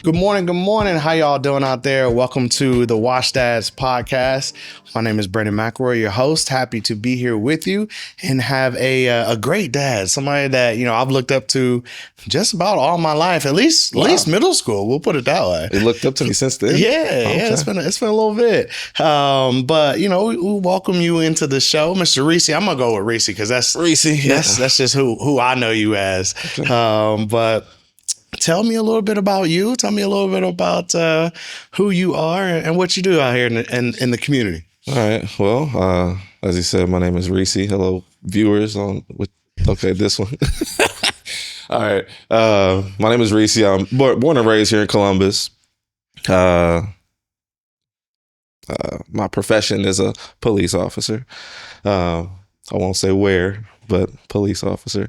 Good morning. Good morning. How y'all doing out there? Welcome to the Wash Dads podcast. My name is Brandon McElroy, your host. Happy to be here with you and have a great dad, somebody that, I've looked up to just about all my life, at least middle school. We'll put it that way. You looked up to me since then? Yeah, it's been a little bit. But we welcome you into the show, Mr. Ricee. I'm gonna go with Ricee because that's Ricee. Yeah. That's just who I know you as. Okay. But tell me a little bit about you. Tell me a little bit about who you are and what you do out here in the community. All right. Well, as you said, my name is Ricee. Hello, viewers this one. All right. My name is Ricee. I'm born and raised here in Columbus. My profession is a police officer. I won't say where, but police officer.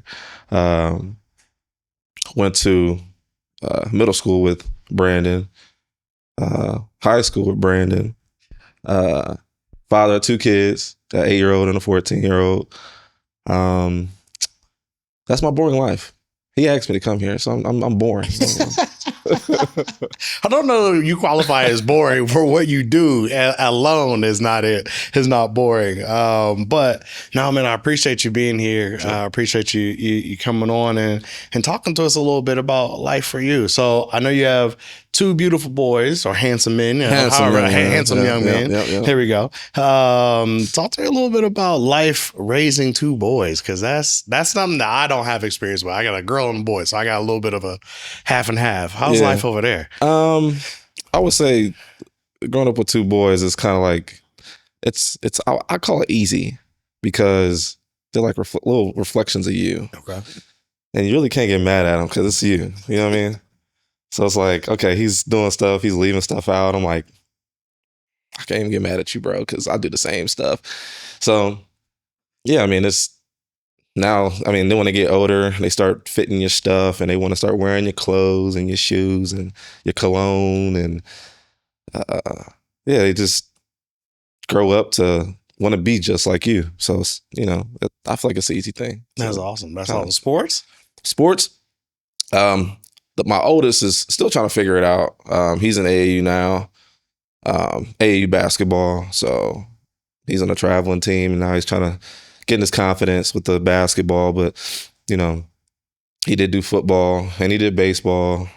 Went to middle school with Brandon, high school with Brandon, father of two kids, an 8-year-old and a 14-year-old. That's my boring life. He asked me to come here, so I'm boring. I don't know if you qualify as boring for what you do alone is not boring. But no, man, I appreciate you being here. Sure. I appreciate you coming on and talking to us a little bit about life for you. So I know you have two beautiful boys or handsome men, handsome young men. Yeah. Here we go. Talk to me a little bit about life raising two boys, because that's something that I don't have experience with. I got a girl and a boy, so I got a little bit of a half and half. How's life over there? I would say growing up with two boys is kind of like I call it easy because they're like little reflections of you. Okay. And you really can't get mad at them because it's you. You know what I mean? So it's like, okay, he's doing stuff, he's leaving stuff out. I'm like, I can't even get mad at you, bro, because I do the same stuff. So, yeah, I mean, then when they get older, they start fitting your stuff and they want to start wearing your clothes and your shoes and your cologne. And, they just grow up to want to be just like you. So, I feel like it's an easy thing. That's awesome. That's awesome. Sports? My oldest is still trying to figure it out. He's in AAU now, AAU basketball. So he's on a traveling team, and now he's trying to get his confidence with the basketball. But he did do football and he did baseball.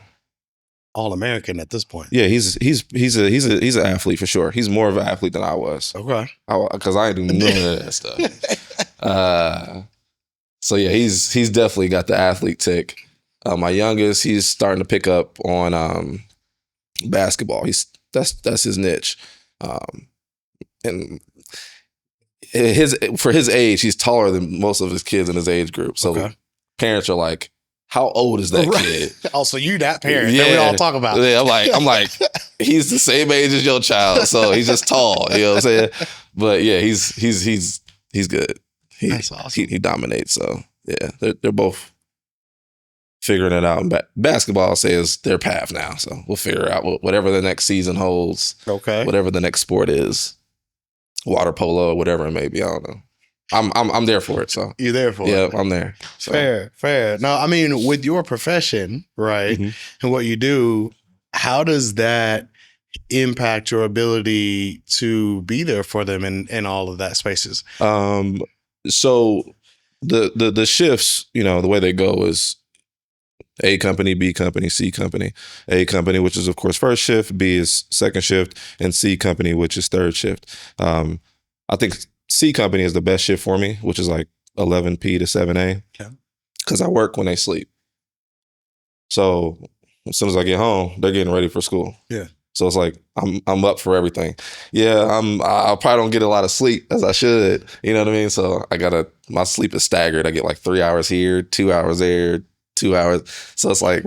All-American at this point. Yeah, he's an athlete for sure. He's more of an athlete than I was. Okay, because I ain't do none of that stuff. So yeah, he's definitely got the athlete tick. My youngest, he's starting to pick up on basketball. That's his niche, and for his age, he's taller than most of his kids in his age group. So parents are like, "How old is that kid?" Oh, so you that parent that we all talk about? Yeah, I'm like, he's the same age as your child, so he's just tall. You know what I'm saying? But yeah, he's good. That's awesome. He dominates. So yeah, they're both figuring it out. Basketball, I'll say, is their path now. So we'll figure out whatever the next season holds. Okay. Whatever the next sport is, water polo, whatever it may be. I don't know. I'm there for it. So you're there for it. Yeah, I'm there. So. Fair. Now, I mean, with your profession, right, and what you do, how does that impact your ability to be there for them in all of that spaces? So the shifts, the way they go is A company, B company, C company. A company, which is, of course, first shift. B is second shift. And C company, which is third shift. I think C company is the best shift for me, which is like 11 p to 7 a. Because I work when they sleep. So as soon as I get home, they're getting ready for school. Yeah. So it's like I'm up for everything. Yeah, I probably don't get a lot of sleep as I should. You know what I mean? So my sleep is staggered. I get like 3 hours here, 2 hours there, 2 hours. So it's like,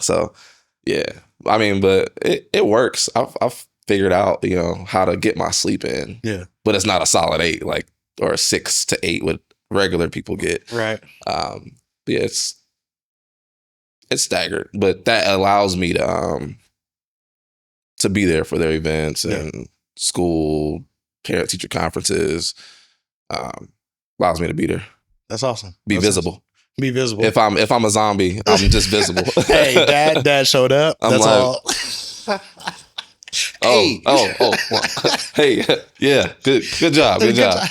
so yeah. I mean, but it works. I've figured out, how to get my sleep in. Yeah. But it's not a solid 8, or a 6 to 8 what regular people get. Right. But yeah, it's staggered, but that allows me to be there for their events and school, parent teacher conferences. Allows me to be there. That's awesome. Be visible. Be visible. If I'm a zombie, I'm just visible. Hey, dad showed up. I'm That's like, all. oh, Hey. well, hey, yeah, good job. Good job.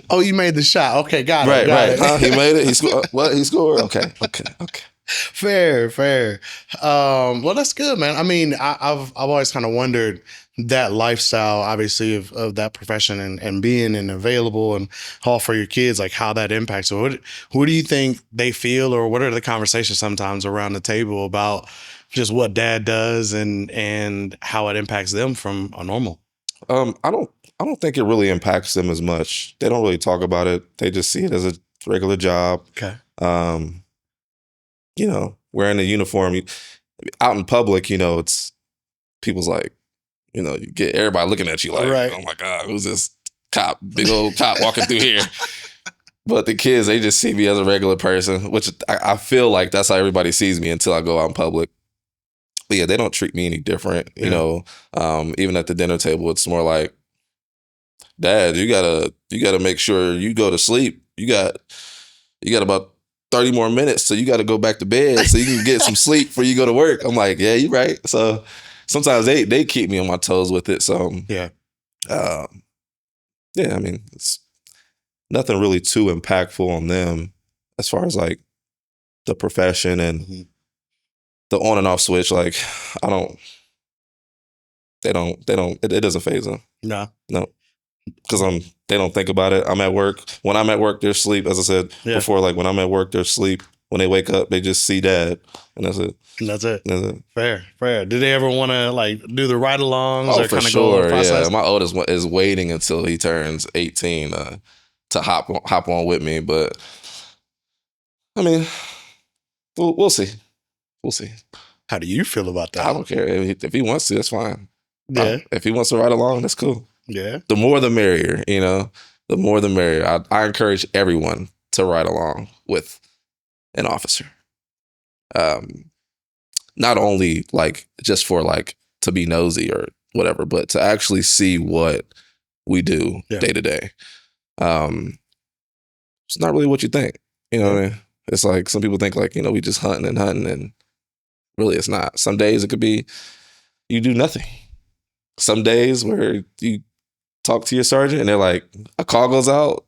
Oh, you made the shot. Okay, got it. Got Right. it. Huh? He made it. He scored. What? He scored. Okay. Fair. Well, that's good, man. I mean, I've always kind of wondered that lifestyle, obviously, of that profession and being and available and all for your kids, like how that impacts. So who do you think they feel, or what are the conversations sometimes around the table about just what dad does and how it impacts them from a normal? I don't think it really impacts them as much. They don't really talk about it. They just see it as a regular job. Okay. Um, wearing a uniform out in public. It's people's like, you get everybody looking at you like, Right. oh my God, who's this cop? Big old cop walking through here. But the kids, they just see me as a regular person, which I feel like that's how everybody sees me until I go out in public. But yeah, they don't treat me any different. Even at the dinner table, it's more like, Dad, you gotta make sure you go to sleep. You got about 30 more minutes, so you got to go back to bed so you can get some sleep before you go to work. I'm like, yeah, you're right. So sometimes they keep me on my toes with it. So Yeah. I mean, it's nothing really too impactful on them as far as like the profession and the on and off switch. Like, it doesn't faze them. No. Because they don't think about it. I'm at work. When I'm at work, they're asleep. As I said before, like when I'm at work, they're asleep. When they wake up, they just see Dad, and that's it. That's it. Fair. Did they ever want to like do the ride-alongs or For kind of go sure. the process? Yeah, my oldest one is waiting until he turns 18 to hop on with me. But I mean, we'll see. We'll see. How do you feel about that? I don't care if he wants to. That's fine. Yeah. If he wants to ride along, that's cool. Yeah. The more the merrier, the more the merrier. I encourage everyone to ride along with an officer. Not only like just for like to be nosy or whatever, but to actually see what we do day to day. It's not really what you think. You know what I mean? It's like some people think like, we just hunting and really it's not. Some days it could be you do nothing. Some days where you talk to your sergeant and they're like, a call goes out,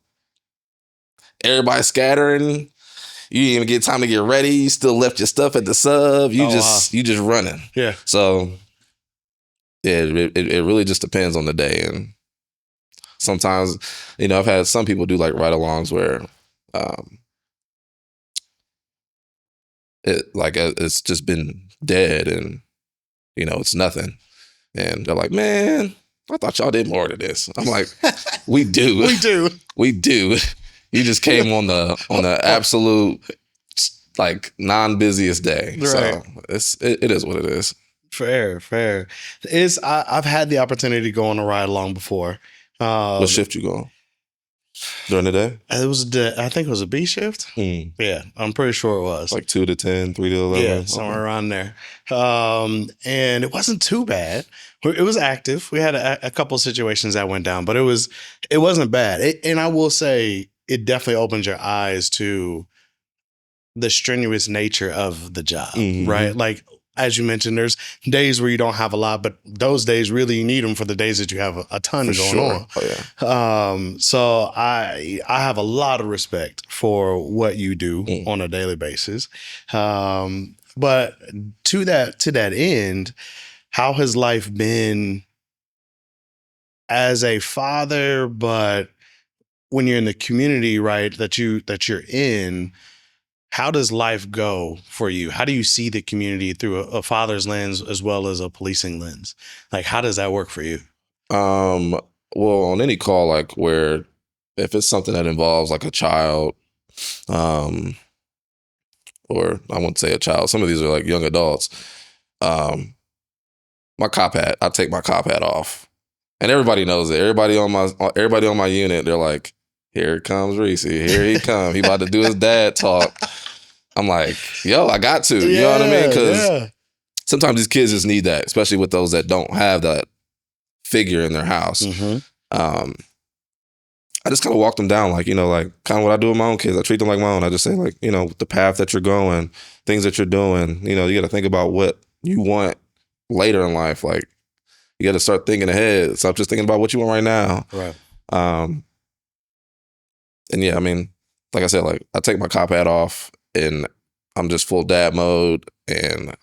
everybody's scattering, you didn't even get time to get ready, you still left your stuff at the sub, you just running. Yeah. So yeah, it really just depends on the day. And sometimes, I've had some people do like ride-alongs where it's just been dead and it's nothing. And they're like, man, I thought y'all did more to this. I'm like, we do. We do. You just came on the absolute like non-busiest day. Right. So it is what it is. Fair. I've had the opportunity to go on a ride along before. What shift you go on? During the day? I think it was a B shift. Yeah, I'm pretty sure it was. Like 2 to 10, 3 to 11? Yeah, somewhere around there. And it wasn't too bad. It was active. We had a couple of situations that went down, but it wasn't bad. And I will say it definitely opens your eyes to the strenuous nature of the job, right? Like, as you mentioned, there's days where you don't have a lot, but those days really you need them for the days that you have a ton going on. Oh, yeah. So I have a lot of respect for what you do on a daily basis. But to that end, how has life been as a father, but when you're in the community, right, that you're in? How does life go for you? How do you see the community through a father's lens as well as a policing lens? Like, how does that work for you? Well, on any call, like where if it's something that involves like a child, or I won't say a child, some of these are like young adults. My cop hat, I take my cop hat off, and everybody knows it. Everybody on my unit, they're like, here comes Ricee. Here he come. He about to do his dad talk. I'm like, yo, I got to. You know what I mean? Because sometimes these kids just need that, especially with those that don't have that figure in their house. I just kind of walk them down, like, like kind of what I do with my own kids. I treat them like my own. I just say, like, the path that you're going, things that you're doing, you got to think about what you want later in life. Like, you got to start thinking ahead. Stop just thinking about what you want right now. Right. And yeah, I mean, like I said, like, I take my cop hat off and I'm just full dad mode. And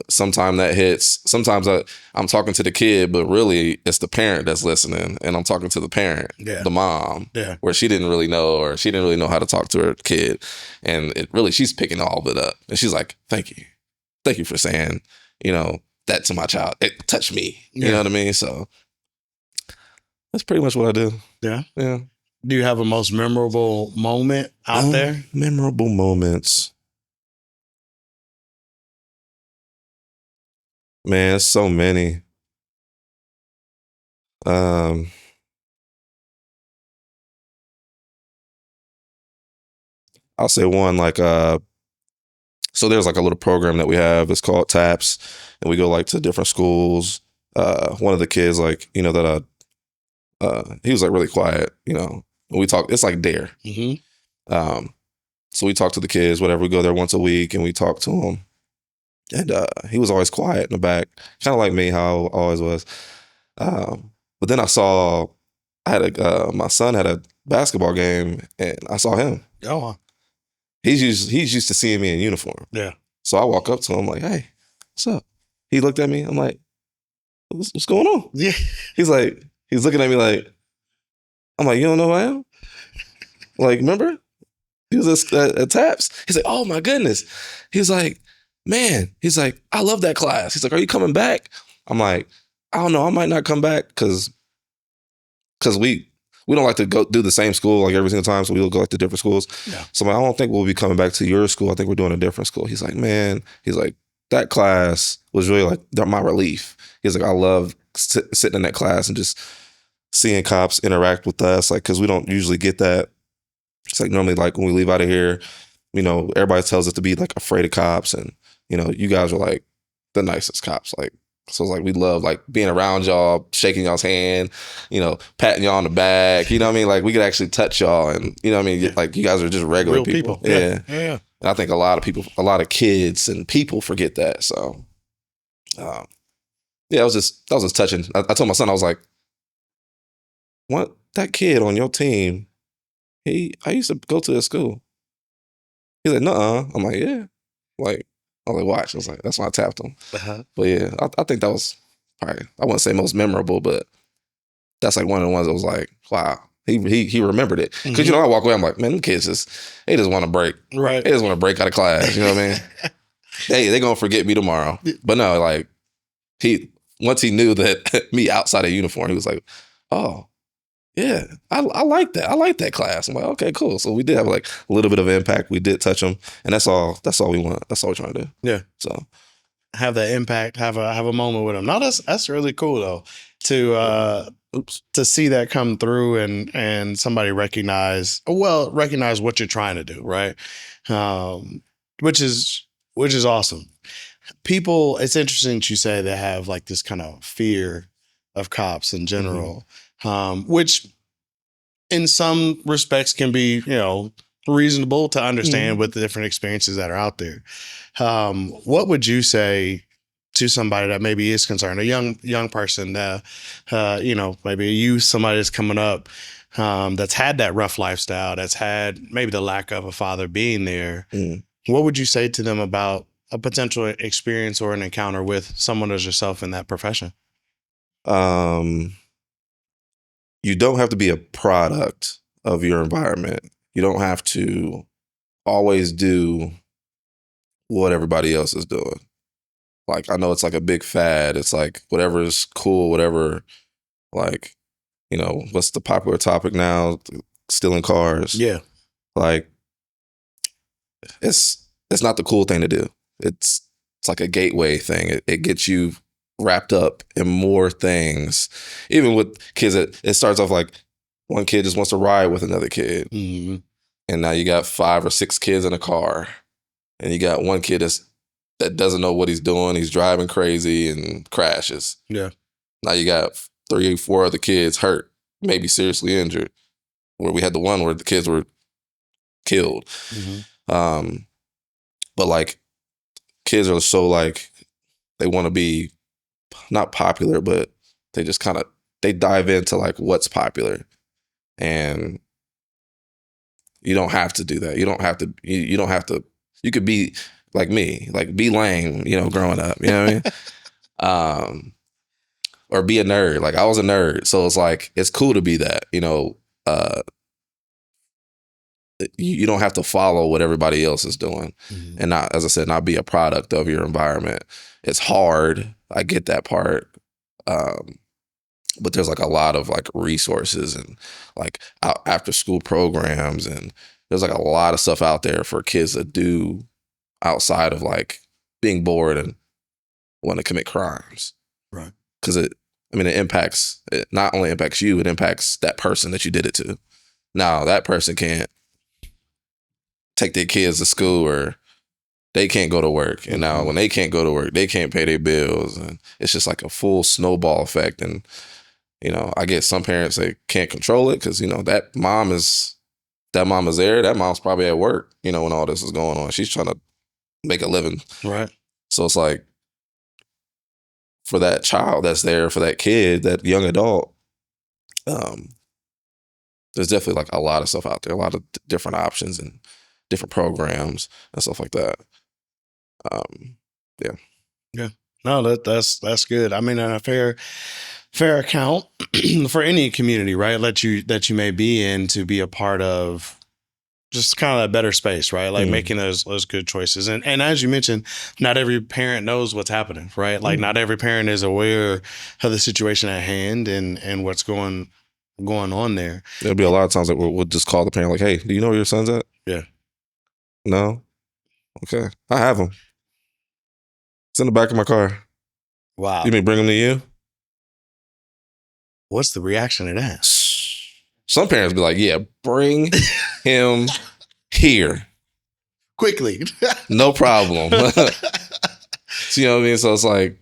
sometimes that hits. Sometimes I'm talking to the kid, but really it's the parent that's listening, and I'm talking to the parent, the mom, where she didn't really know, or she didn't really know how to talk to her kid, and she's picking all of it up, and she's like, "Thank you for saying, that to my child. It touched me." You know what I mean? So that's pretty much what I do. Yeah. Yeah. Do you have a most memorable moment out there? Memorable moments. Man, so many. I'll say one, like, so there's like a little program that we have. It's called TAPS, and we go like to different schools. One of the kids, like, that he was like really quiet, we talk, it's like DARE. Mm-hmm. So we talk to the kids, whatever. We go there once a week and we talk to them. And he was always quiet in the back, kind of like me, how I always was. But then I saw, my son had a basketball game, and I saw him. Oh, He's used to seeing me in uniform. yeah. So I walk up to him like, "Hey, what's up?" He looked at me. I'm like, "What's going on?" Yeah. He's looking at me like, I'm like, "You don't know who I am?" Like, remember? He was at TAPS. He's like, "Oh my goodness." He's like, "Man," he's like, "I love that class." He's like, "Are you coming back?" I'm like, "I don't know. I might not come back because we don't like to go do the same school like every single time, so we'll go like to different schools." Yeah. So I'm like, "I don't think we'll be coming back to your school. I think we're doing a different school." He's like, "Man," he's like, "that class was really like my relief." He's like, "I love sitting in that class and just seeing cops interact with us, like, because we don't usually get that. It's like normally, like, when we leave out of here, everybody tells us to be like afraid of cops, and you guys are like the nicest cops, like." So it's like, we love like being around y'all, shaking y'all's hand, patting y'all on the back. You know what I mean? Like, we could actually touch y'all, and like, you guys are just regular Real people. Yeah. Yeah. And I think a lot of kids and people forget that. So, yeah, that was just touching. I told my son, I was like, "What, that kid on your team? I used to go to his school." He's like, "Nuh-uh." I'm like, "Yeah." Like, I was like, "Watch." I was like, that's why I tapped him. Uh-huh. But yeah, I think that was probably, I wouldn't say most memorable, but that's like one of the ones that was like, wow, he remembered it. Because, I walk away, I'm like, man, them kids they just want to break. Right. They just want to break out of class. You know what I mean? They going to forget me tomorrow. But no, like, once he knew that me outside of uniform, he was like, "Oh, yeah, I like that. I like that class." I'm like, "Okay, cool." So we did have like a little bit of impact. We did touch them, and that's all we want. That's all we're trying to do. Yeah. So have that impact, have a moment with them. No, that's really cool though, to see that come through, and somebody recognize what you're trying to do, right? Which is awesome. People, it's interesting that you say they have like this kind of fear of cops in general, which in some respects can be, reasonable to understand with the different experiences that are out there. What would you say to somebody that maybe is concerned, a young person, maybe a youth, somebody that's coming up, that's had that rough lifestyle, that's had maybe the lack of a father being there? What would you say to them about a potential experience or an encounter with someone as yourself in that profession? You don't have to be a product of your environment. You don't have to always do what everybody else is doing. Like, I know it's like a big fad. It's like whatever is cool, whatever, like, what's the popular topic now? Stealing cars. Yeah. Like, it's not the cool thing to do. It's like a gateway thing. It gets you wrapped up in more things. Even with kids, it starts off like one kid just wants to ride with another kid. Mm-hmm. And now you got 5 or 6 kids in a car. And you got one kid that doesn't know what he's doing. He's driving crazy and crashes. Yeah. Now you got 3 or 4 other kids hurt, maybe seriously injured. where we had the one where the kids were killed. But like kids are so like they want to be not popular, but they just kind of they dive into like what's popular, and you don't have to do that. You don't have to. You don't have to. You could be like me, like be lame, growing up. You know what I mean? Or be a nerd. Like I was a nerd, so it's like it's cool to be that. You don't have to follow what everybody else is doing, and not, as I said, not be a product of your environment. It's hard. I get that part. But there's like a lot of like resources and like after school programs, and there's like a lot of stuff out there for kids to do outside of like being bored and want to commit crimes. Right. Because it not only impacts you, it impacts that person that you did it to. Now that person can't take their kids to school, or they can't go to work. And now when they can't go to work, they can't pay their bills. And it's just like a full snowball effect. And I guess some parents, they can't control it because, that mom is there. That mom's probably at work, when all this is going on. She's trying to make a living. Right. So it's like for that child that's there, for that kid, that young adult, there's definitely like a lot of stuff out there, a lot of different options and different programs and stuff like that. Yeah. Yeah. No, that's good. I mean, a fair account for any community, right? That you may be in, to be a part of just kind of a better space, right? Like making those good choices. And as you mentioned, not every parent knows what's happening, right? Like not every parent is aware of the situation at hand and what's going on there. There'll be a lot of times that we'll just call the parent like, hey, do you know where your son's at? Yeah. No? Okay. I have him. It's in the back of my car. Wow. You mean bring him to you? What's the reaction to that? Some parents be like, yeah, bring him here. Quickly. No problem. So, you know what I mean? So it's like,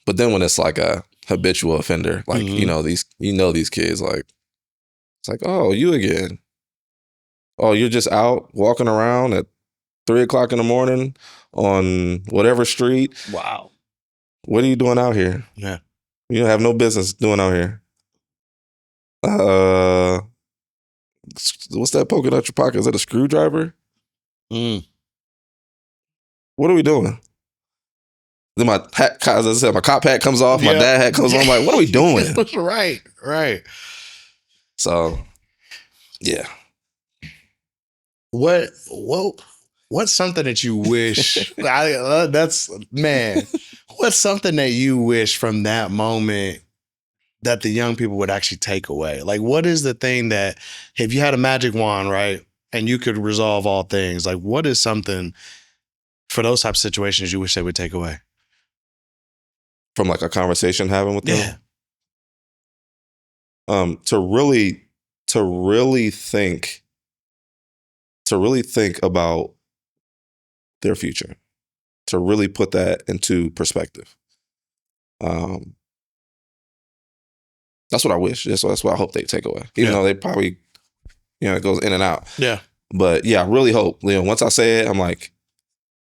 but then when it's like a habitual offender, like, these kids, like, it's like, oh, you again. Oh, you're just out walking around at 3:00 in the morning on whatever street. Wow. What are you doing out here? Yeah. You have no business doing out here. What's that poking out your pocket? Is that a screwdriver? What are we doing? Then my hat, as I said, my cop hat comes off. My dad hat comes on. I'm like, what are we doing? Right. So, yeah. What's something that you wish? What's something that you wish from that moment that the young people would actually take away? Like, what is the thing that, if you had a magic wand, right, and you could resolve all things, like, what is something for those types of situations you wish they would take away from like a conversation having with them? To really think about their future, to really put that into perspective. That's what I wish. That's what I hope they take away. Even though they probably, it goes in and out. Yeah. But yeah, I really hope, once I say it, I'm like,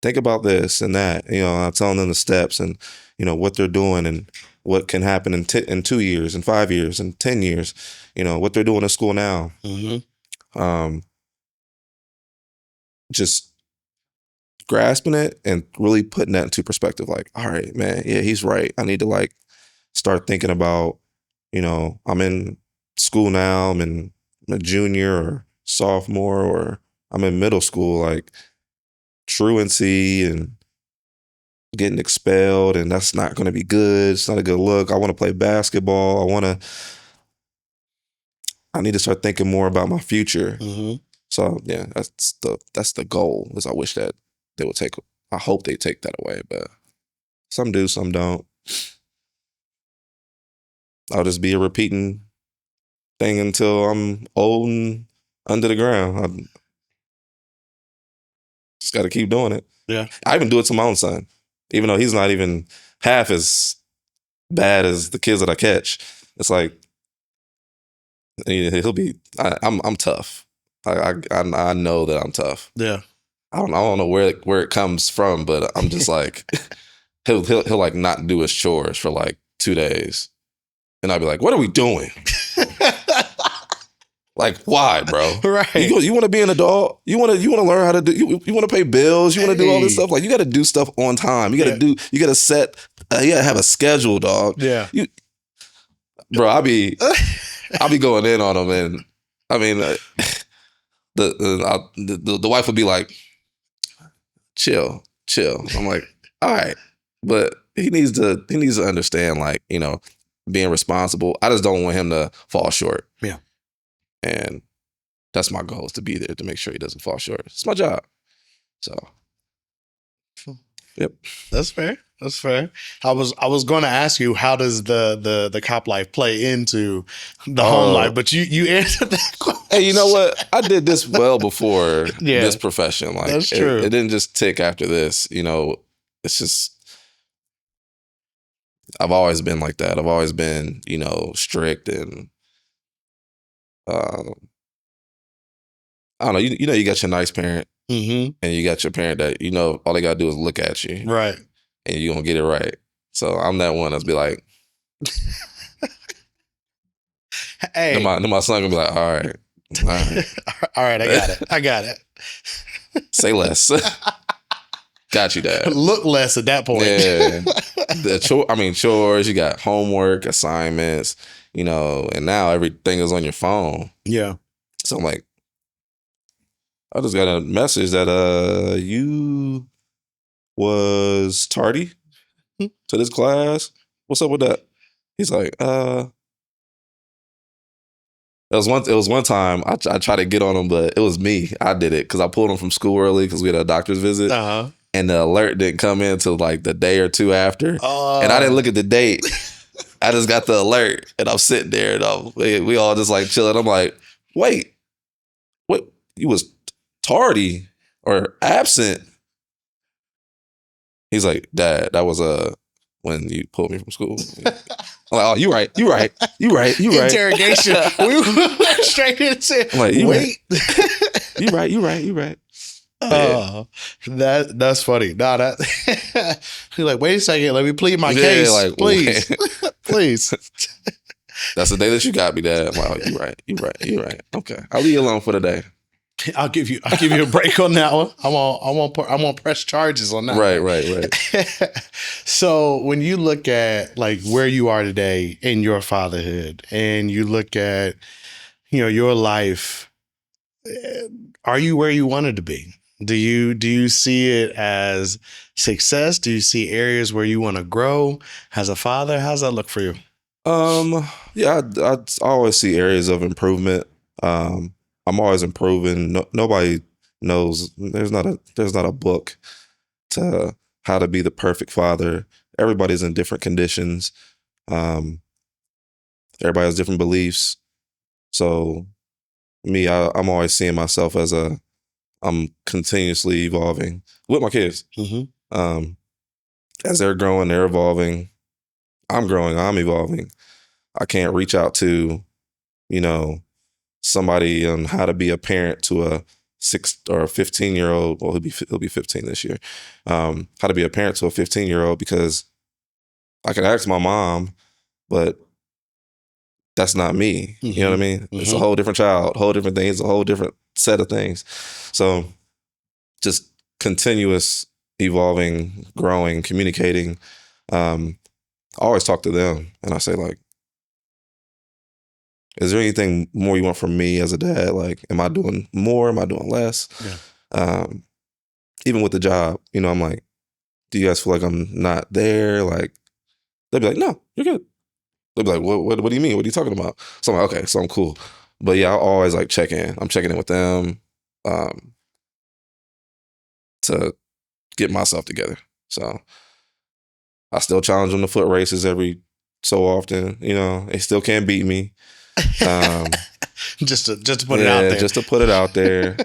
think about this and that. I'm telling them the steps and, what they're doing and what can happen in 2 years and 5 years and 10 years, what they're doing in school now. Just grasping it and really putting that into perspective. Like, all right, man, yeah, he's right. I need to like start thinking about, I'm in school now. I'm a junior or sophomore, or I'm in middle school, like truancy and getting expelled, and that's not going to be good. It's not a good look. I want to play basketball. I need to start thinking more about my future. So yeah, that's the goal. Is I wish that they would take. I hope they take that away, but some do, some don't. I'll just be a repeating thing until I'm old and under the ground. I just got to keep doing it. Yeah, I even do it to my own son, even though he's not even half as bad as the kids that I catch. It's like He'll be. I'm tough. I know that I'm tough. Yeah. I don't know where it comes from, but I'm just like he'll like not do his chores for like 2 days, and I'll be like, "What are we doing? Like, why, bro? Right. You want to be an adult? You want to learn how to do? You want to pay bills? You want to do all this stuff? Like, you got to do stuff on time. You got to do. You got to set. You got to have a schedule, dog. Yeah. Bro, I'll be going in on him, and I mean, the wife would be like, chill. I'm like, all right, but he needs to understand, like, being responsible. I just don't want him to fall short. Yeah, and that's my goal, is to be there to make sure he doesn't fall short. It's my job. So, yep, that's fair. That's fair. I was going to ask you, how does the cop life play into the home life, but you answered that question. Hey, you know what? I did this well before this profession. Like, that's true. It didn't just tick after this. It's just, I've always been like that. I've always been, strict, and I don't know. You got your nice parent, and you got your parent that all they gotta do is look at you, right, and you gonna get it right. So I'm that one that's be like, hey, then my son gonna be like, all right. All right, I got it. Say less. Got you, Dad. Look less at that point. Yeah. Chores, you got homework, assignments, and now everything is on your phone. Yeah. So I'm like, I just got a message that you was tardy to this class. What's up with that? He's like, It was one time I tried to get on him, but it was me. I did it because I pulled him from school early because we had a doctor's visit. And the alert didn't come in until like the day or two after. And I didn't look at the date. I just got the alert, and I'm sitting there, and we all just like chilling. I'm like, wait, what? You was tardy or absent? He's like, Dad, that was when you pulled me from school. I'm like, oh, you right. Interrogation. We went straight into. I'm like, wait. You right. Oh, that's funny. No, that he's like, wait a second, let me plead my case, like, please, please. That's the day that you got me, Dad. I'm like, oh, you right. Okay, I'll leave you alone for the day. I'll give you a break on that one. I won't press charges on that. Right. So when you look at like where you are today in your fatherhood, and you look at your life, are you where you wanted to be? Do you see it as success? Do you see areas where you want to grow as a father? How's that look for you? Yeah, I always see areas of improvement. I'm always improving. Nobody knows. There's not a book to how to be the perfect father. Everybody's in different conditions. Everybody has different beliefs. So me, I'm always seeing myself as I'm continuously evolving with my kids. As they're growing, they're evolving. I'm growing, I'm evolving. I can't reach out to, somebody on how to be a parent to a 6 or a 15-year-old. Well, he'll be 15 this year. How to be a parent to a 15-year-old, because I can ask my mom, but that's not me. You know what I mean? It's a whole different child, whole different things, a whole different set of things. So just continuous evolving, growing, communicating. I always talk to them, and I say, like, is there anything more you want from me as a dad? Like, am I doing more? Am I doing less? Yeah. Even with the job, I'm like, do you guys feel like I'm not there? Like, they'd be like, no, you're good. They'd be like, what do you mean? What are you talking about? So I'm like, okay, so I'm cool. But yeah, I always like check in. I'm checking in with them to get myself together. So I still challenge them to foot races every so often. They still can't beat me. Just to put it out there. Just to put it out there.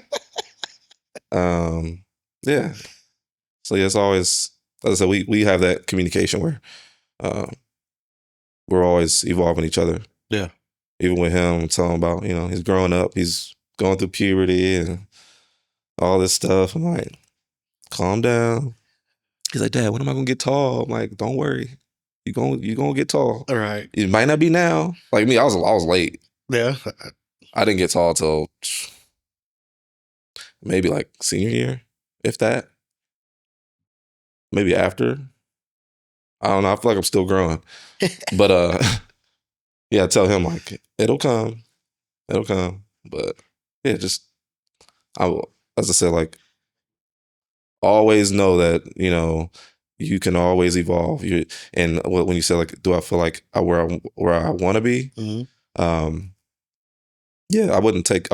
Yeah. So yeah, it's always, as I said, we have that communication where we're always evolving each other. Yeah. even with him, telling about, he's growing up, he's going through puberty and all this stuff. I'm like, calm down. He's like, Dad, when am I gonna get tall? I'm like, don't worry, you gonna get tall. All right. It might not be now. Like me, I was late. Yeah. I didn't get tall till maybe like senior year, if that. Maybe after. I don't know. I feel like I'm still growing. But yeah, I tell him like it'll come. It'll come. But yeah, just I will, as I said, like always know that, you can always evolve. And when you say like, do I feel like where I want to be? Mm-hmm. Yeah, I wouldn't take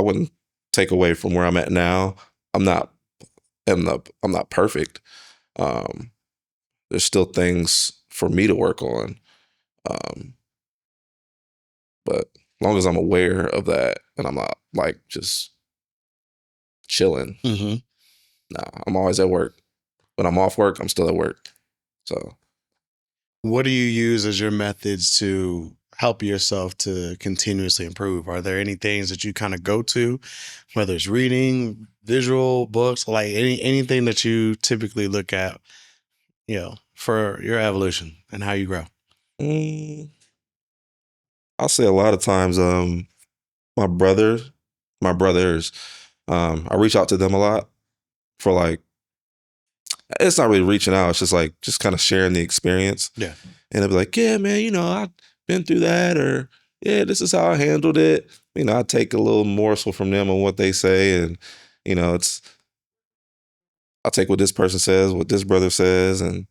away from where I'm at now. I'm not perfect. There's still things for me to work on. But as long as I'm aware of that and I'm not like just chilling, Mm-hmm. nah, I'm always at work. When I'm off work, I'm still at work. So, What do you use as your methods to help yourself to continuously improve? Are there any things that you kind of go to, whether it's reading, visual, books, like anything that you typically look at, for your evolution and how you grow? mm, I'll say a lot of times, my brother, my brothers, I reach out to them a lot for like, it's not really reaching out. It's just kind of sharing the experience. Yeah. And they'll be like, yeah, man, I've been through that, or yeah, this is how I handled it. I take a little morsel from them on what they say, and I'll take what this person says, what this brother says, and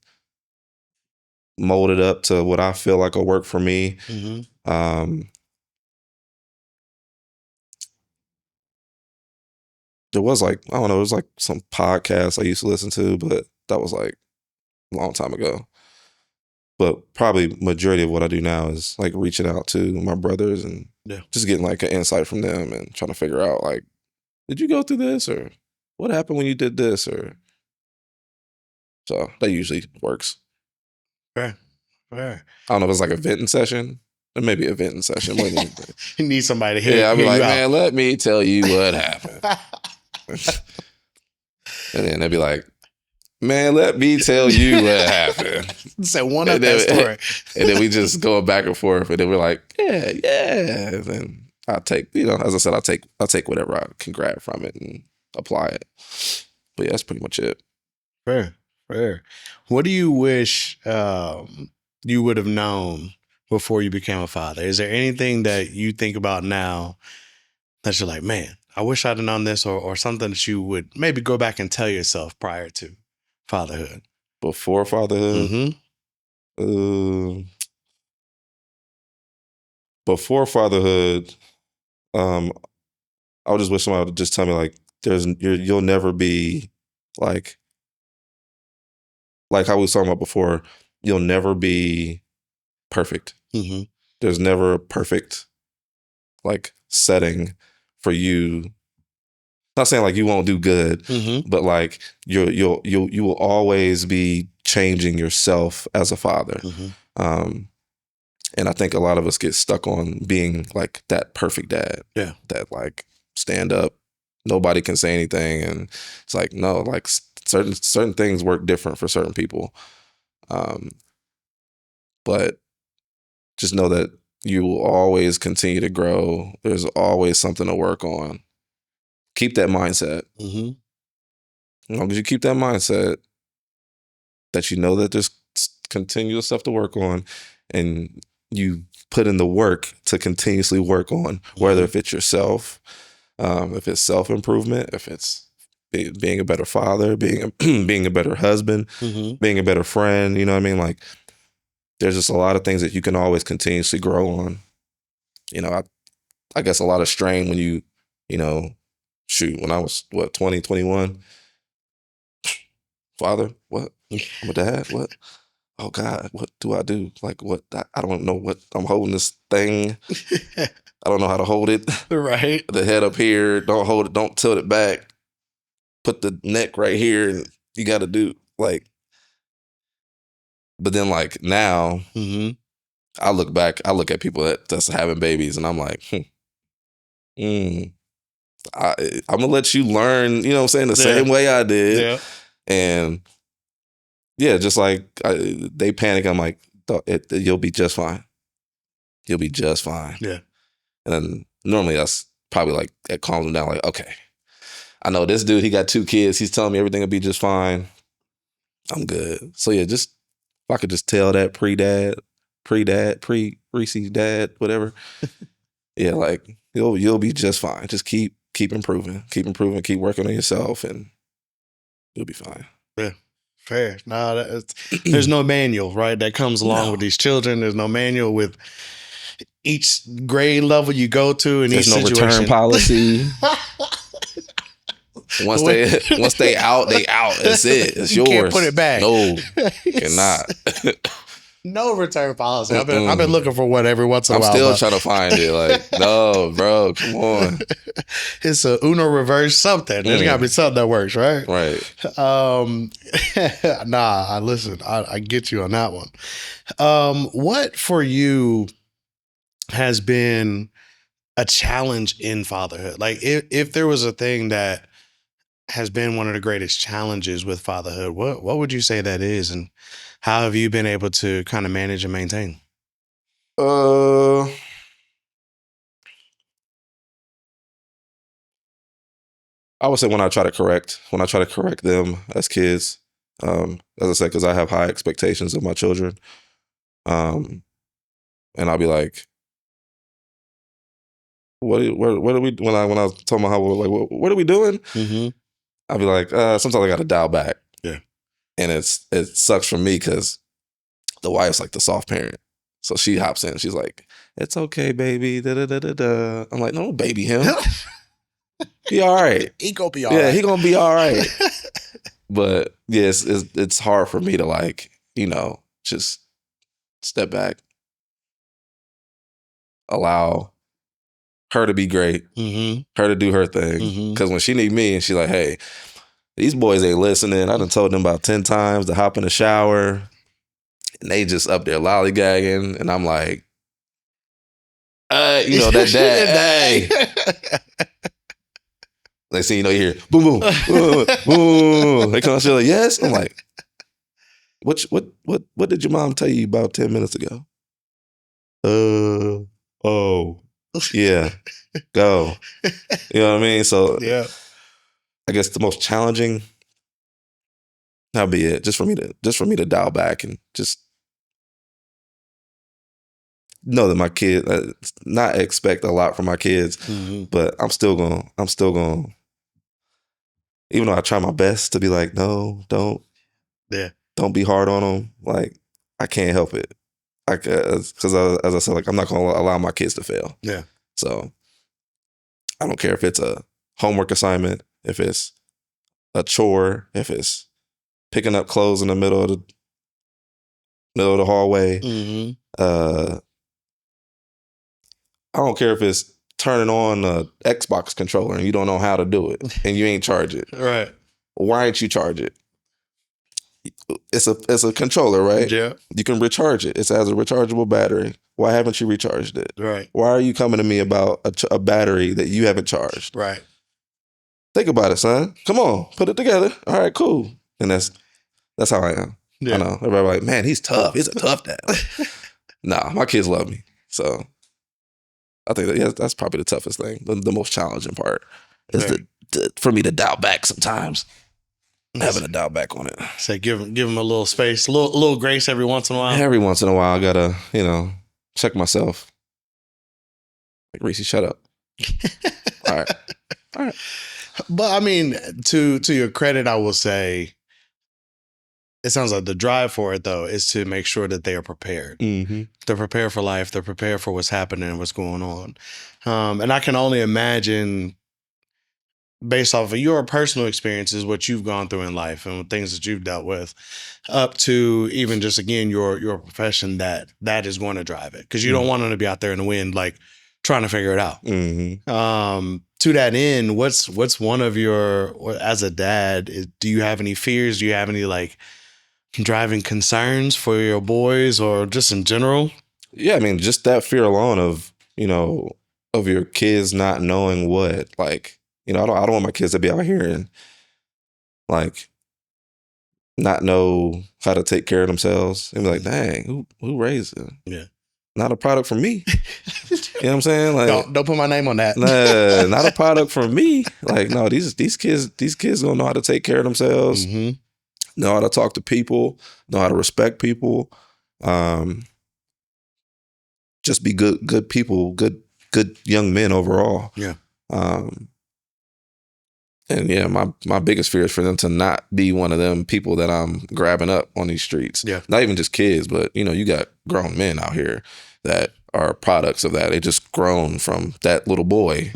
mold it up to what I feel like will work for me. Mm-hmm. There was like, I don't know, it was like some podcast I used to listen to, but that was like a long time ago. But probably majority of what I do now is like reaching out to my brothers and just getting like an insight from them and trying to figure out like, did you go through this, or what happened when you did this, or so that usually works. Fair. Fair. I don't know if it's like a venting session. It may be a venting session more than anything. You need somebody to hear. Yeah, I'll be hear like, you out. man, let me tell you what happened. And then they'll be like, man, let me tell you what happened. Say one of that story. And then we just go back and forth. And then we're like, yeah. And then I take, as I said, I'll take whatever I can grab from it and apply it. But yeah, that's pretty much it. Fair. What do you wish you would have known before you became a father? Is there anything that you think about now that you're like, man, I wish I'd have known this, or something that you would maybe go back and tell yourself prior to fatherhood? Before fatherhood? Mm-hmm. Before fatherhood, I would just wish somebody would just tell me like, you'll never be like how we was talking about before, you'll never be perfect. Mm-hmm. There's never a perfect like setting for you. Not saying like you won't do good, but like you will always be changing yourself as a father. And I think a lot of us get stuck on being like that perfect dad. Yeah. That like stand up, nobody can say anything, and it's like no, like certain things work different for certain people. But just know that you will always continue to grow. There's always something to work on. Keep that mindset. As long as you keep that mindset, that you know that there's continual stuff to work on, and you put in the work to continuously work on, whether if it's yourself, if it's self-improvement, if it's being a better father, being a better husband, being a better friend, you know what I mean? Like, there's just a lot of things that you can always continuously grow on. I guess a lot of strain when shoot, when I was, 20, 21, father, what? I'm a dad, what? Oh God, what do I do? Like what? I don't know what, I'm holding this thing. I don't know how to hold it. Right. The head up here, don't hold it, don't tilt it back. Put the neck right here, and you got to do like, but then like now, I look back, I look at people that's having babies, and I'm like, I'm gonna let you learn, you know what I'm saying, the same way I did. Yeah. And yeah, just like they panic, I'm like, you'll be just fine. You'll be just fine. Yeah. And then normally that's probably like, it calms them down, like, okay, I know this dude, he got 2 kids. He's telling me everything will be just fine. I'm good. So yeah, just if I could just tell that pre-Ricee dad, whatever. Yeah, like you'll be just fine. Just keep improving, keep working on yourself, and you'll be fine. Yeah. Fair. No, there's no manual, right? That comes along with these children. There's no manual with each grade level you go to and There's each no situation. return policy. Once they out, they out. That's it. It's yours. You can't put it back. No, cannot. No return policy. I've been looking for one every once in a while. I'm still trying to find it. Like, no, bro, come on. It's a Uno reverse something. There's got to be something that works, right? Right. Nah, listen, I get you on that one. What for you has been a challenge in fatherhood? Like if there was a thing that has been one of the greatest challenges with fatherhood, what would you say that is, and how have you been able to kind of manage and maintain? I would say when I try to correct them as kids, as I said, because I have high expectations of my children, and I'll be like, what are we, when I was talking about how we're like, what are we doing? Mm-hmm. I'll be like, sometimes I got to dial back. Yeah. And it sucks for me because the wife's like the soft parent. So she hops in. She's like, it's okay, baby. Da, da, da, da, da. I'm like, no, baby him. He all right. He gonna be all right. Yeah, he gonna be all right. But yes, it's hard for me to like, just step back, allow her to be great, her to do her thing. Because when she need me and she's like, hey, these boys ain't listening. I done told them about 10 times to hop in the shower, and they just up there lollygagging, and I'm like, that dad, hey. They see, you hear boom, boom, boom, boom. They come out, she's like, yes. I'm like, what did your mom tell you about 10 minutes ago? Oh, yeah, go. You know what I mean? So yeah, I guess the most challenging, that'll be it. Just for me to dial back and just know that my kid, not expect a lot from my kids, but I'm still going, even though I try my best to be like, no, don't be hard on them. Like, I can't help it. Because as I said, like, I'm not going to allow my kids to fail. Yeah. So I don't care if it's a homework assignment, if it's a chore, if it's picking up clothes in the middle of the hallway. I don't care if it's turning on an Xbox controller and you don't know how to do it and you ain't charge it. Right. Why ain't you charge it? It's a controller, right? Yeah. You can recharge it. It has a rechargeable battery. Why haven't you recharged it? Right. Why are you coming to me about a battery that you haven't charged? Right. Think about it, son. Come on, put it together. All right, cool. And that's how I am. Yeah. I know. Everybody like, man, he's tough. He's a tough dad. Nah, my kids love me. So I think that's probably the toughest thing. The most challenging part is for me to dial back sometimes. Having to dial back on it. Say, give him a little space, a little grace every once in a while. Every once in a while, I gotta, check myself. Like, Ricee, shut up. All right. But I mean, to your credit, I will say, it sounds like the drive for it though is to make sure that they are prepared. They're prepared for life. They're prepared for what's happening and what's going on. And I can only imagine, based off of your personal experiences, what you've gone through in life and things that you've dealt with, up to even just, again, your profession, that is going to drive it. Because you don't want them to be out there in the wind, like trying to figure it out. To that end, what's one of your, as a dad, do you have any fears? Do you have any like driving concerns for your boys or just in general? Yeah, I mean, just that fear alone of, of your kids not knowing what, like, I don't want my kids to be out here and like not know how to take care of themselves and be like, dang, who raised them? Yeah. Not a product from me. You know what I'm saying? Like, Don't put my name on that. nah, not a product from me. Like, no, these kids don't know how to take care of themselves, know how to talk to people, know how to respect people, just be good people, good young men overall. Yeah. And yeah, my biggest fear is for them to not be one of them people that I'm grabbing up on these streets. Yeah. Not even just kids, but you got grown men out here that are products of that. They just grown from that little boy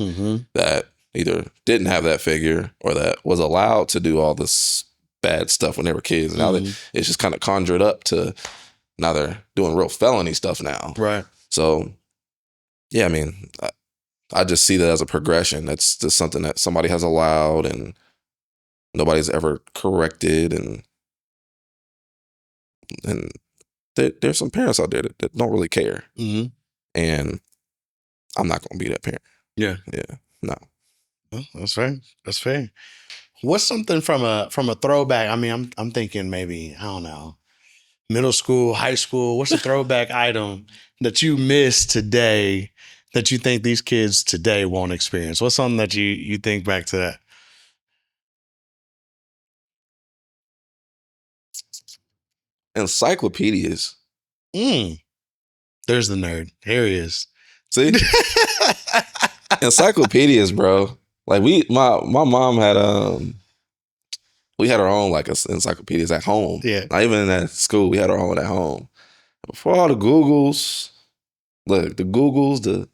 that either didn't have that figure or that was allowed to do all this bad stuff when they were kids. And now it's just kind of conjured up to now they're doing real felony stuff now. Right. So yeah, I mean, I just see that as a progression. That's just something that somebody has allowed and nobody's ever corrected. And there's some parents out there that don't really care. And I'm not going to be that parent. Yeah. Yeah. No. Well, that's fair. That's fair. What's something from a throwback? I mean, I'm thinking maybe, I don't know, middle school, high school. What's a throwback item that you miss today that you think these kids today won't experience? What's something that you think back to that? Encyclopedias. There's the nerd. Here he is. See? Encyclopedias, bro. Like my mom had we had our own like encyclopedias at home. Yeah. Not even at school. We had our own at home. Before all the Googles, look, the Googles,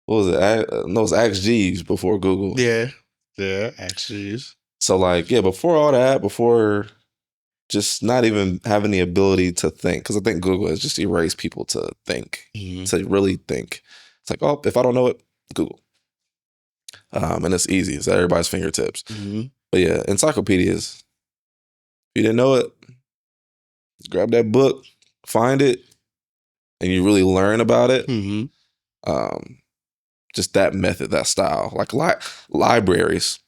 what was it? Those XGs before Google. Yeah. Yeah. Actually. So like, yeah, before all that, before just not even having the ability to think, because I think Google has just erased people to think, to really think. It's like, oh, if I don't know it, Google. And it's easy. It's at everybody's fingertips. But yeah, encyclopedias. If you didn't know it, grab that book, find it, and you really learn about it. Just that method, that style. Like libraries.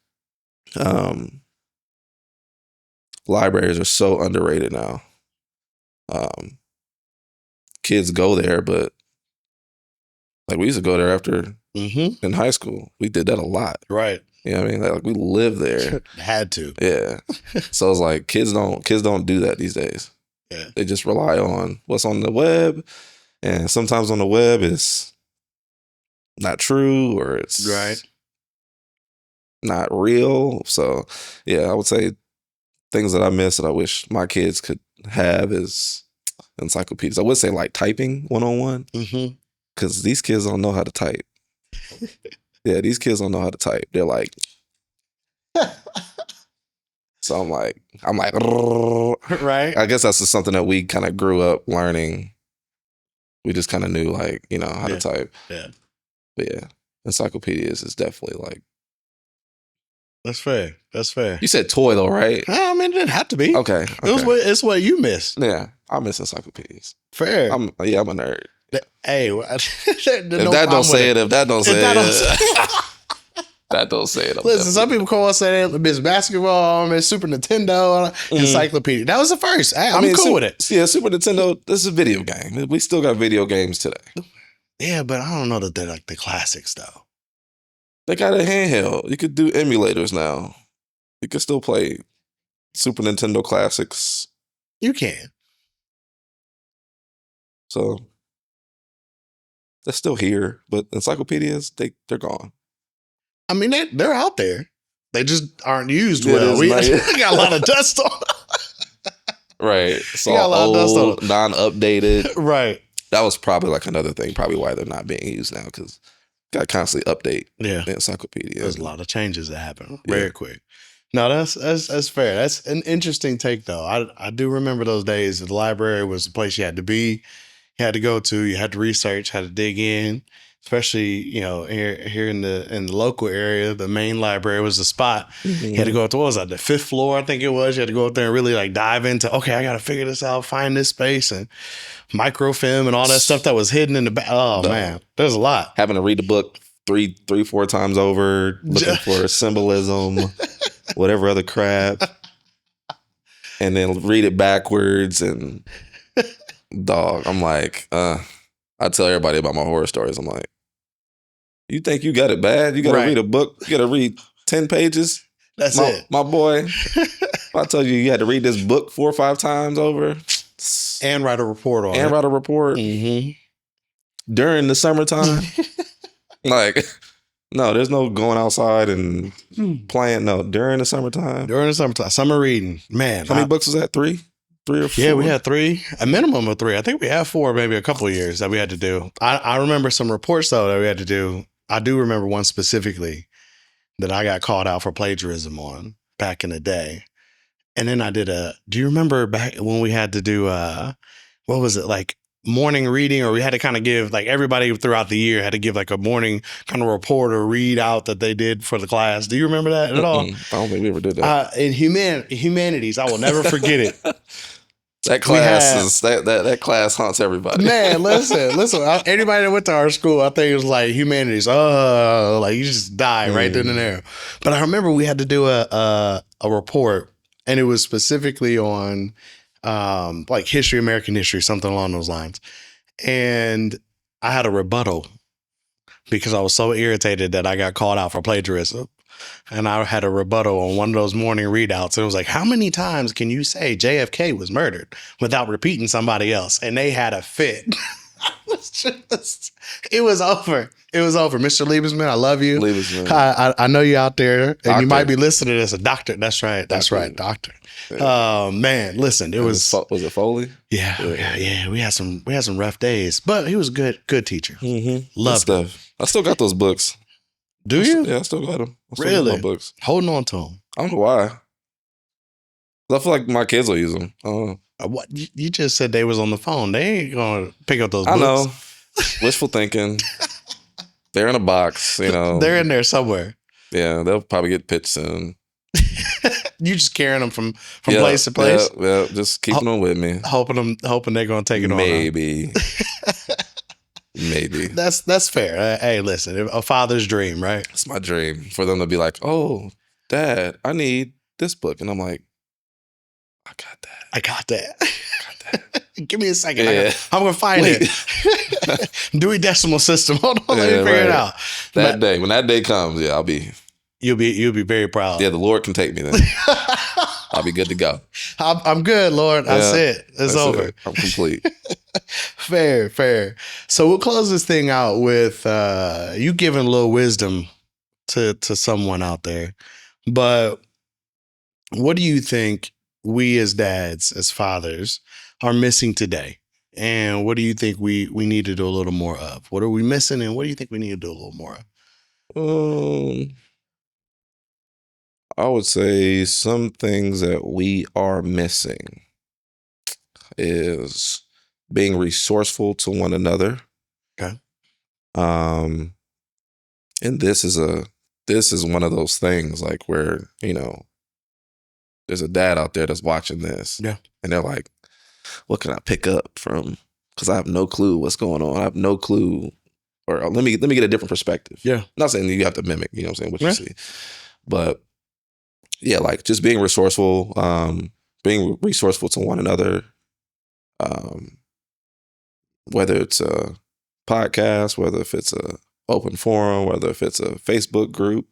Libraries are so underrated now. Kids go there, but like we used to go there after in high school. We did that a lot. Right. You know what I mean? Like we lived there. Had to. Yeah. So it's like kids don't do that these days. Yeah. They just rely on what's on the web. And sometimes on the web it's not true or it's not real. So yeah, I would say things that I miss that I wish my kids could have is encyclopedias. I would say like typing 101. Because these kids don't know how to type. Yeah, these kids don't know how to type. They're like, so I'm like, right. I guess that's just something that we kind of grew up learning. We just kind of knew like, how to type. Yeah. But yeah, encyclopedias is definitely like. That's fair. That's fair. You said toy though, right? I mean, it didn't have to be. Okay. It's what you missed. Yeah, I miss encyclopedias. Fair. I'm a nerd. Hey, if that don't say it, that don't say it. Listen, some people call us say they miss basketball, miss Super Nintendo, encyclopedia. That was the first. I'm cool with it. Yeah, Super Nintendo. This is a video game. We still got video games today. Yeah, but I don't know that they're like the classics though. They got a handheld. You could do emulators now. You could still play Super Nintendo classics. You can. So they're still here, but encyclopedias, they're gone. I mean, they're out there. They just aren't used well. We got a lot of dust on them. Right. It's all old, non-updated. Right. That was probably like another thing, probably why they're not being used now, because got to constantly update the encyclopedia. There's a lot of changes that happen very quick. No, that's fair. That's an interesting take, though. I do remember those days. The library was the place you had to be, you had to go to, you had to research, had to dig in. especially here in the local area. The main library was the spot. You had to go up to, what was that, the 5th floor, I think it was. You had to go up there and really like dive into, okay, I got to figure this out, find this space, and microfilm and all that stuff that was hidden in the back. Oh man, there's a lot. Having to read the book 4 times over, looking for symbolism, whatever other crap, and then read it backwards. And dog, I'm like, I tell everybody about my horror stories. I'm like, you think you got it bad? You got to read a book. You got to read 10 pages. That's it, my boy. If I tell you had to read this book 4 or 5 times over, and write a report on it. And write a report during the summertime. Like, no, there's no going outside and playing. No, during the summertime. During the summertime. Summer reading. Man. How many books was that? 3? 3 or 4? Yeah, we had 3. A minimum of 3. I think we had 4 maybe a couple of years that we had to do. I remember some reports, though, that we had to do. I do remember one specifically that I got called out for plagiarism on back in the day. And then I did do you remember back when we had to do, what was it, like morning reading, or we had to kind of give, like everybody throughout the year had to give like a morning kind of report or read out that they did for the class. Do you remember that at all? I don't think we ever did that. In humanities, I will never forget it. That class that class haunts everybody. Man, listen. Anybody that went to our school, I think it was like humanities. Like you just die right then and there. But I remember we had to do a report, and it was specifically on like history, American history, something along those lines. And I had a rebuttal because I was so irritated that I got called out for plagiarism. And I had a rebuttal on one of those morning readouts. And it was like, how many times can you say JFK was murdered without repeating somebody else? And they had a fit. It was over. It was over. Mr. Liebesman, I love you. Liebesman. I know you out there, and doctor. You might be listening as a doctor. That's right. That's doctor. Right, doctor. Yeah. Man, listen, it was it Foley? Yeah. We had some rough days, but he was a good teacher. Loved stuff. I still got those books. Do you? Yeah, I still got them. Really? Got my books. Holding on to them. I don't know why. I feel like my kids will use them. What you just said they was on the phone. They ain't gonna pick up those books. I know. Wishful thinking. They're in a box, They're in there somewhere. Yeah, they'll probably get pitched soon. You just carrying them from place to place? Yeah, just keeping them with me. Hoping they're gonna take it on. Maybe. Maybe. That's fair. Hey, listen, a father's dream, right? It's my dream for them to be like, oh, Dad, I need this book. And I'm like, I got that. Give me a second. Yeah. I'm going to find it. Dewey Decimal System. Hold on, let me figure it out. When that day comes, yeah, You'll be very proud. Yeah, the Lord can take me then. I'll be good to go. I'm good, Lord. That's it. It's over. I'm complete. Fair. So we'll close this thing out with you giving a little wisdom to someone out there. But what do you think we as dads, as fathers, are missing today? And what do you think we need to do a little more of? What are we missing, and what do you think we need to do a little more of? I would say some things that we are missing is being resourceful to one another. Okay. And this is one of those things like where, there's a dad out there that's watching this. Yeah. And they're like, what can I pick up from? Because I have no clue what's going on. I have no clue. Or let me get a different perspective. Yeah. Not saying you have to mimic, what you see. But yeah, like just being resourceful to one another. Whether it's a podcast, whether if it's a open forum, whether if it's a Facebook group.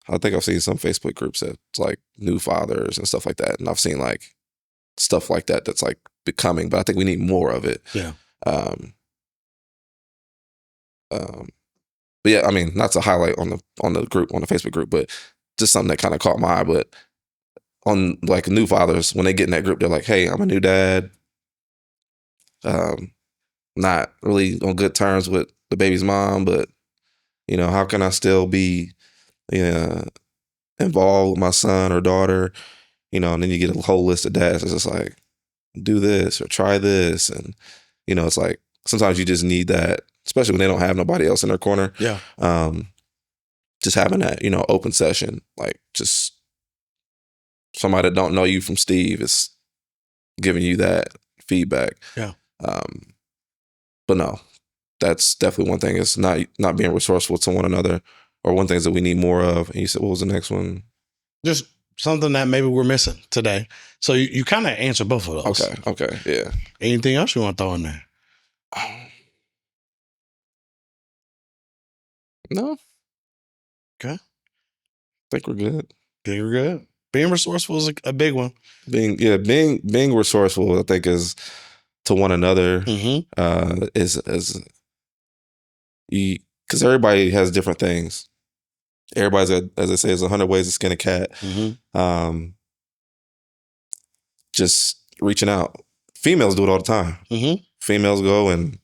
I think I've seen some Facebook groups that's like new fathers and stuff like that. And I've seen like stuff like that that's like becoming, but I think we need more of it. Yeah. But yeah, I mean, not to highlight on the Facebook group, but just something that kind of caught my eye. But on like new fathers, when they get in that group, they're like, hey, I'm a new dad. Not really on good terms with the baby's mom, but how can I still be involved with my son or daughter? And then you get a whole list of dads. It's just like, do this or try this. And, it's like, sometimes you just need that, especially when they don't have nobody else in their corner. Yeah. Just having that, open session, like just somebody that don't know you from Steve is giving you that feedback. Yeah. But no, that's definitely one thing, is not being resourceful to one another, or one thing that we need more of. And you said, what was the next one? Just something that maybe we're missing today. So you kind of answer both of those. Okay, yeah. Anything else you want to throw in there? No. Okay. I think we're good. Think we're good. Being resourceful is a big one. Being resourceful, I think, is to one another. Is because everybody has different things. Everybody's, as I say, is 100 ways to skin a cat. Just reaching out. Females do it all the time. Females go and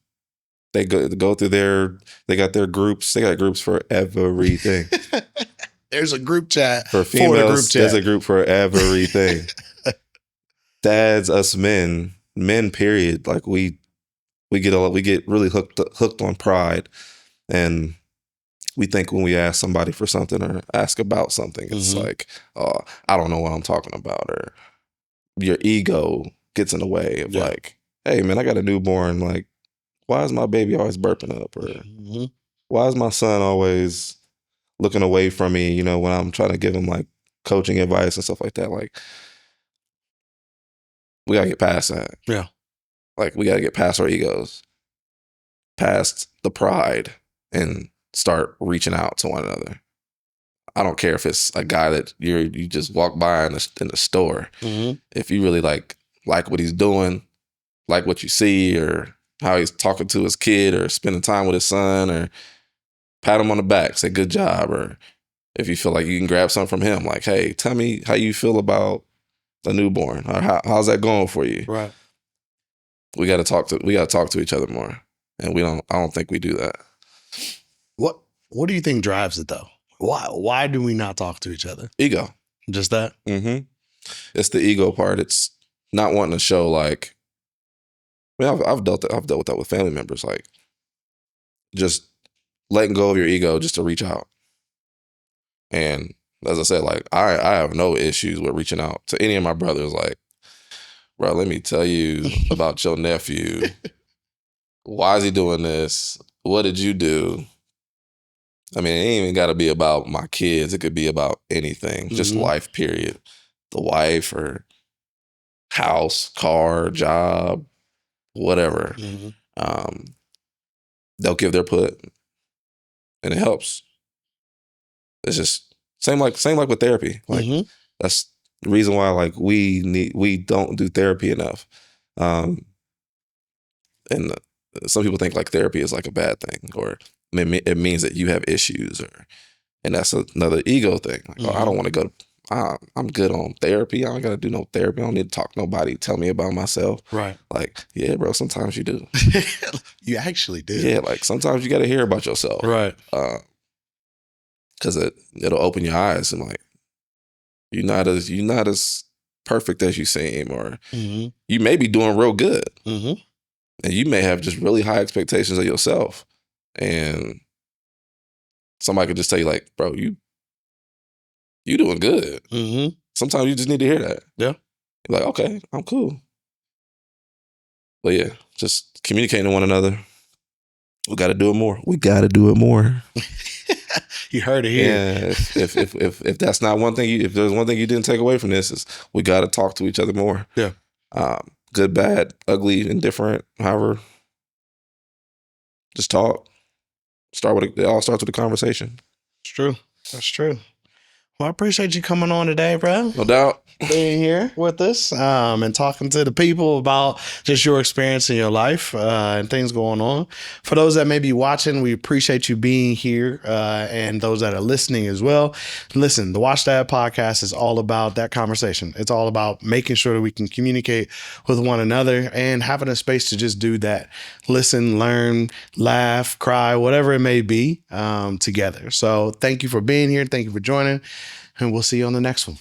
they go through they got their groups. They got groups for everything. There's a group chat for females. For the group chat. There's a group for everything. Dads, us men, period. Like we get really hooked on pride, and we think when we ask somebody for something or ask about something, it's like, oh, I don't know what I'm talking about, or your ego gets in the way of like, hey man, I got a newborn. Like, why is my baby always burping up, or why is my son always looking away from me? When I'm trying to give him like coaching advice and stuff like that. Like, we gotta get past that. Yeah. Like, we gotta get past our egos, past the pride, and start reaching out to one another. I don't care if it's a guy that you just walk by in the store. If you really like what he's doing, like what you see, or how he's talking to his kid, or spending time with his son, or pat him on the back, say good job, or if you feel like you can grab something from him, like, hey, tell me how you feel about the newborn, or how's that going for you? Right. We got to talk to each other more, and I don't think we do that. What do you think drives it though? Why do we not talk to each other? Ego. Just that? It's the ego part. It's not wanting to show like, I mean, I've dealt with that with family members, like just letting go of your ego just to reach out. And as I said, like I have no issues with reaching out to any of my brothers. Like, bro, let me tell you about your nephew. Why is he doing this? What did you do? I mean, it ain't even got to be about my kids. It could be about anything, just life, period. The wife, or house, car, job, whatever. They'll give their put, and it helps. It's just same like with therapy. Like that's the reason why like we don't do therapy enough. And some people think like therapy is like a bad thing, or it means that you have issues, and that's another ego thing. Like, oh, I don't want to go. I'm good on therapy. I don't got to do no therapy. I don't need to talk to nobody. Tell me about myself. Right. Like, yeah, bro. Sometimes you do. You actually do. Yeah. Like sometimes you got to hear about yourself. Right. Because it'll open your eyes, and like you're not as perfect as you seem, or you may be doing real good, and you may have just really high expectations of yourself, and somebody could just tell you like, bro, you doing good. Sometimes you just need to hear that. Yeah. You're like, okay, I'm cool. But yeah, just communicating to one another. We got to do it more. You heard it here. Yeah. If that's not one thing, if there's one thing you didn't take away from this, is we got to talk to each other more. Yeah. Good, bad, ugly, indifferent, however. Just talk. It all starts with a conversation. It's true. That's true. Well, I appreciate you coming on today, bro. No doubt. Being here with us and talking to the people about just your experience in your life and things going on. For those that may be watching, we appreciate you being here and those that are listening as well. Listen, the Watch That podcast is all about that conversation. It's all about making sure that we can communicate with one another and having a space to just do that. Listen, learn, laugh, cry, whatever it may be together. So thank you for being here. Thank you for joining. And we'll see you on the next one.